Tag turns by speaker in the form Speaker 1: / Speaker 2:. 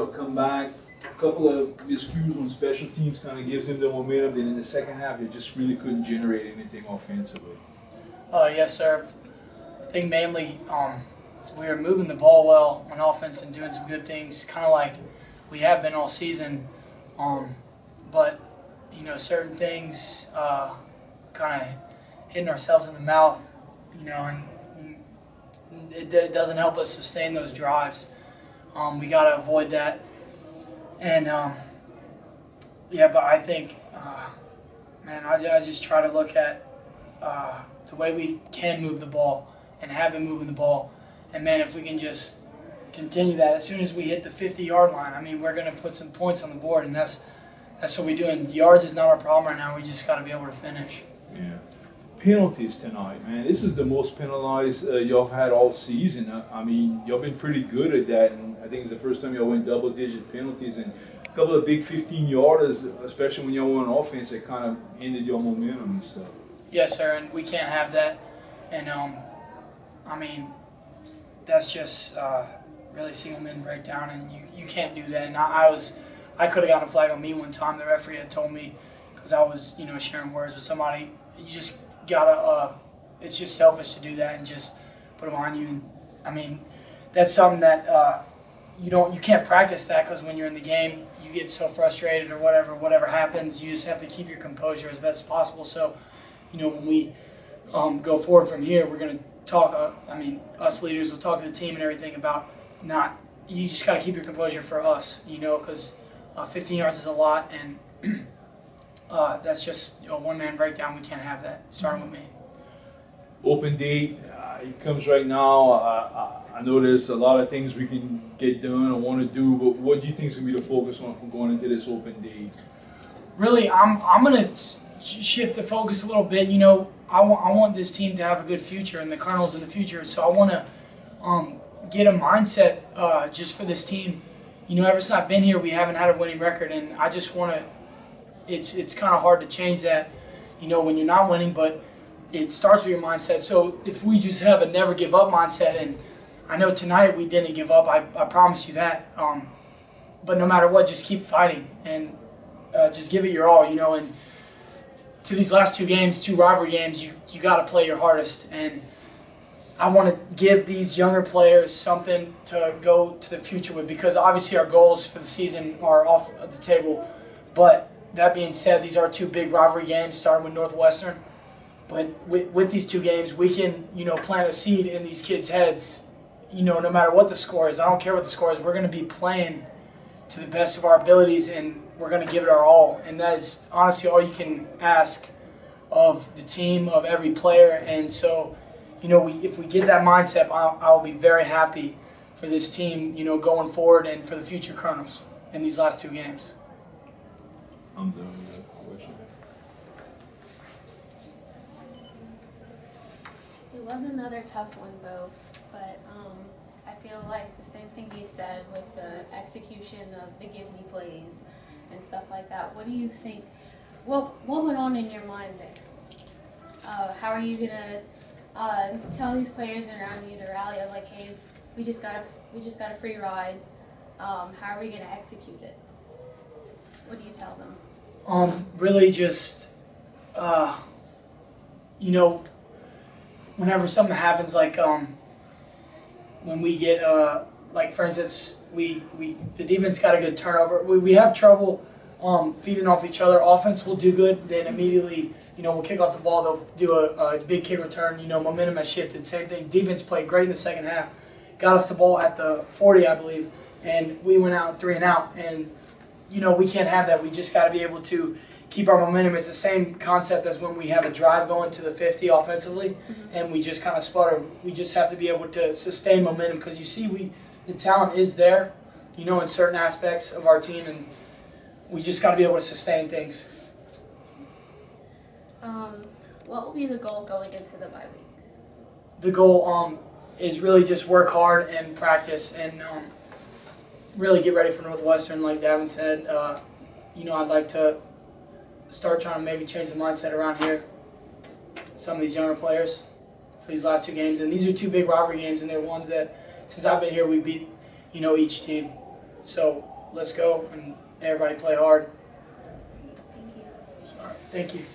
Speaker 1: y'all come back, a couple of miscues on special teams kind of gives him the momentum. Then in the second half, you just really couldn't generate anything offensively.
Speaker 2: Yes, sir. I think mainly we were moving the ball well on offense and doing some good things, kind of like we have been all season. But you know, certain things kind of hitting ourselves in the mouth, you know, and it doesn't help us sustain those drives. We got to avoid that. And yeah, but I think, man, I just try to look at the way we can move the ball and have been moving the ball. And man, if we can just continue that, as soon as we hit the 50-yard line, I mean, we're going to put some points on the board, and that's what we're doing. Yards is not our problem right now. We just got to be able to finish.
Speaker 1: Yeah. Penalties tonight, man. This is the most penalized y'all had all season. I mean, y'all been pretty good at that, and I think it's the first time y'all went double-digit penalties, and a couple of big 15-yarders, especially when y'all were on offense, that kind of ended your momentum and stuff. Yes,
Speaker 2: sir, and we can't have that. And I mean, that's just really single-man breakdown, and you can't do that. And I could have gotten a flag on me one time. The referee had told me, because I was, you know, sharing words with somebody. You just gotta. It's just selfish to do that and just put them on you. And I mean, that's something that you can't practice that, because when you're in the game, you get so frustrated or whatever happens, you just have to keep your composure as best as possible. So, you know, when we go forward from here, we're gonna talk. I mean, us leaders will talk to the team and everything about not. You just gotta keep your composure for us, you know, because 15 yards is a lot, and that's just a one-man breakdown. We can't have that, starting with me.
Speaker 1: Open date, it comes right now. I know there's a lot of things we can get done or want to do, but what do you think is going to be the focus on going into this open date?
Speaker 2: Really, I'm going to shift the focus a little bit. You know, I want this team to have a good future, and the Colonels in the future, so I want to get a mindset just for this team. You know, ever since I've been here, we haven't had a winning record, and I just want to. It's kind of hard to change that, you know, when you're not winning, but it starts with your mindset. So if we just have a never give up mindset, and I know tonight we didn't give up, I promise you that. But no matter what, just keep fighting and just give it your all, you know. And to these last two games, two rivalry games, you got to play your hardest. And I want to give these younger players something to go to the future with, because obviously our goals for the season are off the table. But that being said, these are two big rivalry games, starting with Northwestern. But with these two games, we can, you know, plant a seed in these kids' heads, you know, no matter what the score is. I don't care what the score is. We're going to be playing to the best of our abilities, and we're going to give it our all. And that is honestly all you can ask of the team, of every player. And so, you know, if we get that mindset, I'll be very happy for this team, you know, going forward and for the future Colonels in these last two games.
Speaker 1: I'm done with that question.
Speaker 3: It was another tough one, Beaux, but I feel like the same thing he said with the execution of the give me plays and stuff like that. What do you think? What went on in your mind there? How are you gonna tell these players around you to rally up, like, hey, we just got a free ride. How are we gonna execute it? What do you tell them?
Speaker 2: Really just, you know, whenever something happens, like when we get, like for instance, the defense got a good turnover. We have trouble feeding off each other. Offense will do good, then immediately, you know, we'll kick off the ball. They'll do a big kick return. You know, momentum has shifted. Same thing. Defense played great in the second half. Got us the ball at the 40, I believe, and we went out 3 and out. And you know, we can't have that. We just got to be able to keep our momentum. It's the same concept as when we have a drive going to the 50 offensively, and we just kind of sputter. We just have to be able to sustain momentum, because you see, the talent is there, you know, in certain aspects of our team, and we just got to be able to sustain things.
Speaker 3: What will be the goal going into the bye week?
Speaker 2: The goal is really just work hard and practice, and really get ready for Northwestern, like Davin said. You know, I'd like to start trying to maybe change the mindset around here. Some of these younger players for these last two games, and these are two big rivalry games, and they're ones that, since I've been here, we beat, you know, each team. So let's go and everybody play hard.
Speaker 3: Thank you.
Speaker 2: All right, thank you.